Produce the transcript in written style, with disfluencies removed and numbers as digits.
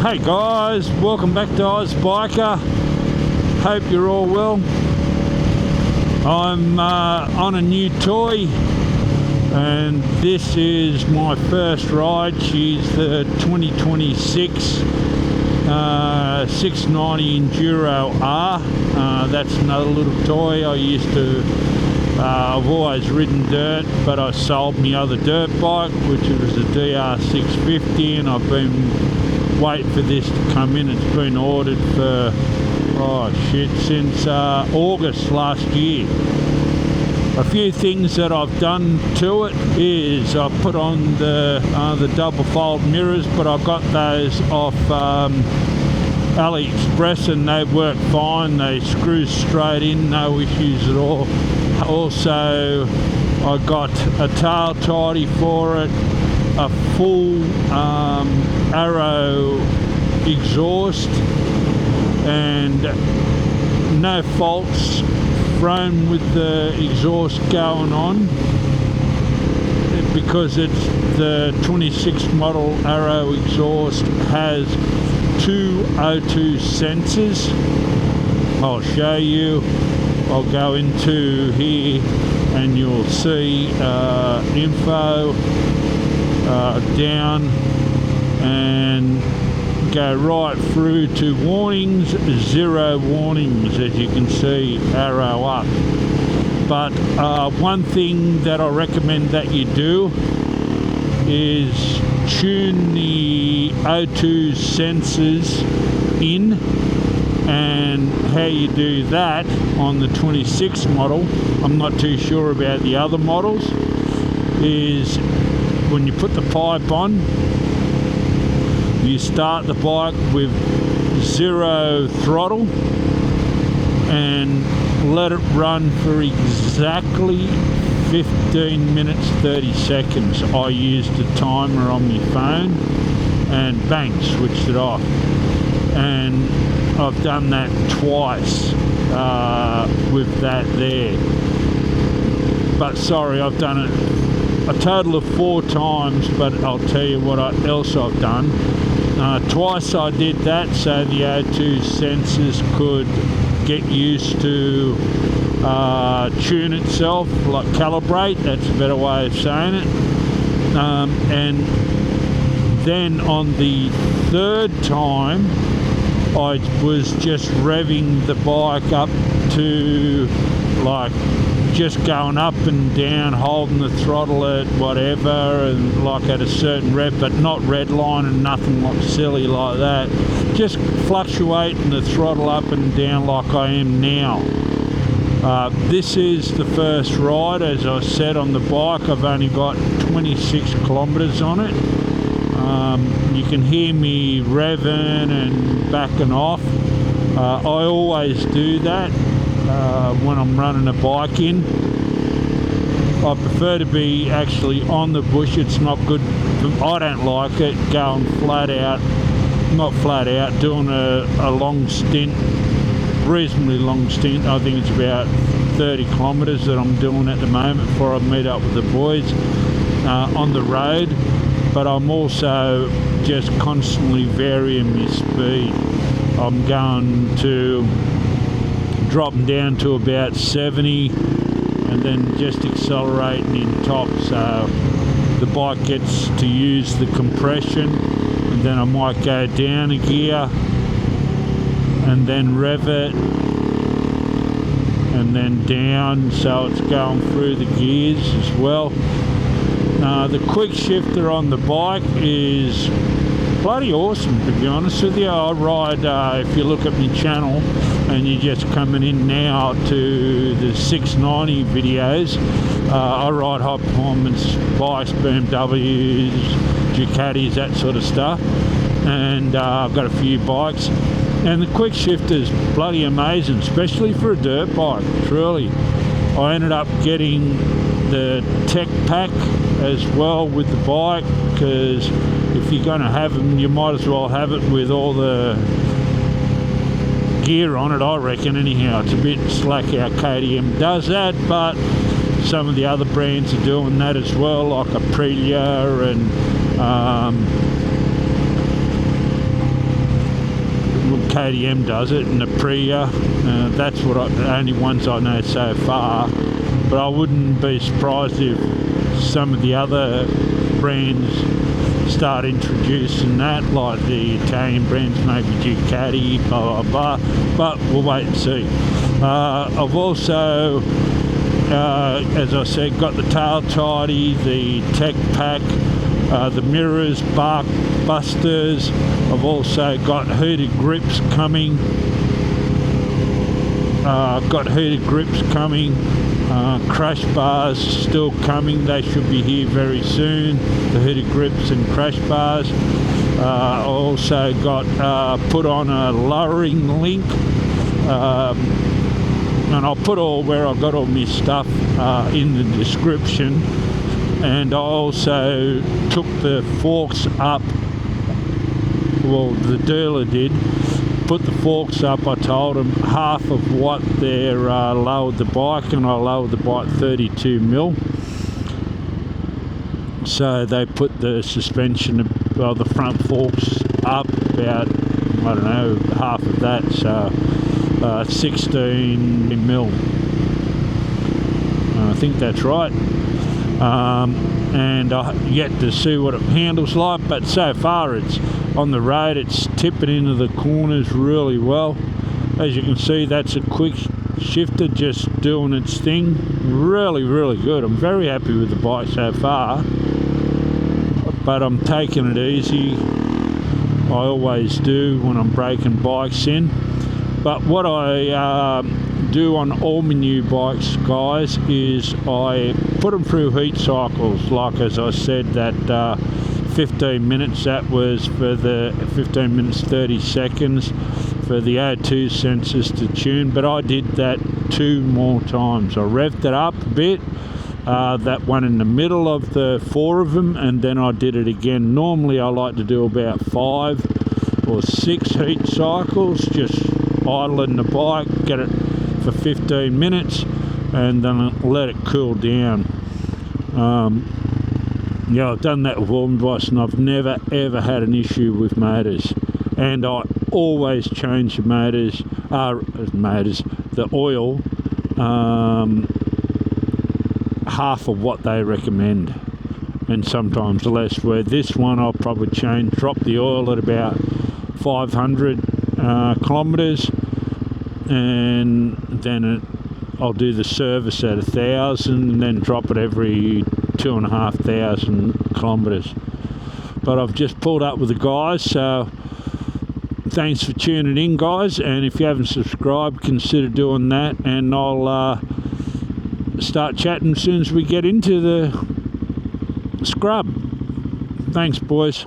Hey guys, welcome back to Oz Biker. Hope you're all well. I'm on a new toy, and this is my first ride. She's the 2026 690 Enduro R. That's another little toy. I've always ridden dirt, but I sold my other dirt bike, which was a DR650, and I've been waiting for this to come in. It's been ordered for since August last year. A few things that I've done to it is I've put on the double fold mirrors, but I got those off AliExpress and they work fine. They screw straight in, no issues at all. Also, I got a tail tidy for it, a full Arrow exhaust, and no faults thrown with the exhaust going on, because it's the 26 model Arrow exhaust has two O2 sensors. I'll show you. I'll go into here and you'll see info down and go right through to warnings, 0 warnings, as you can see, arrow up. But one thing that I recommend that you do is tune the O2 sensors in, and how you do that on the 26 model, I'm not too sure about the other models, is when you put the pipe on, you start the bike with 0 throttle and let it run for exactly 15 minutes 30 seconds. I used a timer on my phone and bang, switched it off. And I've done that twice with that there. But sorry, I've done it a total of 4 times, but I'll tell you what else I've done. Twice I did that so the O2 sensors could get used to tune itself, like calibrate, that's a better way of saying it. And then on the 3rd time I was just revving the bike up to, like, just going up and down, holding the throttle at whatever, and like at a certain rev, but not redline and nothing like silly like that. Just fluctuating the throttle up and down like I am now. This is the first ride, as I said, on the bike. I've only got 26 kilometres on it. You can hear me revving and backing off. I always do that when I'm running a bike in. I prefer to be actually on the bush. It's not good. I don't like it going flat out, not flat out, doing a long stint, reasonably long stint. I think it's about 30 kilometres that I'm doing at the moment before I meet up with the boys on the road. But I'm also just constantly varying my speed. I'm going to dropping down to about 70 and then just accelerating in top, so the bike gets to use the compression, and then I might go down a gear and then rev it and then down, so it's going through the gears as well. The quick shifter on the bike is bloody awesome, to be honest with you. I ride, if you look at my channel and you're just coming in now to the 690 videos, I ride high performance bikes, BMWs, Ducatis, that sort of stuff, and I've got a few bikes, and the quick shifter is bloody amazing, especially for a dirt bike, truly. I ended up getting the tech pack as well with the bike, because if you're going to have them, you might as well have it with all the gear on it, I reckon. Anyhow, it's a bit slack how KTM does that, but some of the other brands are doing that as well, like Aprilia and KTM does it, and the Priya. That's what the only ones I know so far. But I wouldn't be surprised if some of the other brands start introducing that, like the Italian brands, maybe Ducati, blah blah blah. But we'll wait and see. I've also, as I said, got the tail tidy, the tech pack, the mirrors, Barkbusters. I've also got heated grips coming. Crash bars still coming. They should be here very soon. The heated grips and crash bars. I also got put on a lowering link. And I'll put where I've got all my stuff in the description. And I also took the forks up. Well, the dealer did. Put the forks up. I told them half of what they're lowered the bike, and I lowered the bike 32 mil. So they put the suspension of the front forks up about, I don't know, half of that, so 16 mil. I think that's right. And I'm yet to see what it handles like, but so far it's on the road, it's tipping into the corners really well. As you can see, that's a quick shifter just doing its thing. Really, really good. I'm very happy with the bike so far, but I'm taking it easy. I always do when I'm breaking bikes in. But what I do on all my new bikes, guys, is I put them through heat cycles. Like as I said, that 15 minutes, that was for the 15 minutes 30 seconds for the O2 sensors to tune, but I did that 2 more times. I revved it up a bit, that one in the middle of the 4 of them, and then I did it again. Normally I like to do about 5 or 6 heat cycles, just idling the bike, get it for 15 minutes and then let it cool down. Yeah, I've done that with all my bikes, and I've never ever had an issue with motors. And I always change the motors, the oil, half of what they recommend, and sometimes less. Where this one I'll probably drop the oil at about 500 kilometers, and then I'll do the service at 1,000, and then drop it every 2,500 kilometers. But I've just pulled up with the guys, so thanks for tuning in, guys. And if you haven't subscribed, consider doing that, and I'll start chatting as soon as we get into the scrub. Thanks, boys.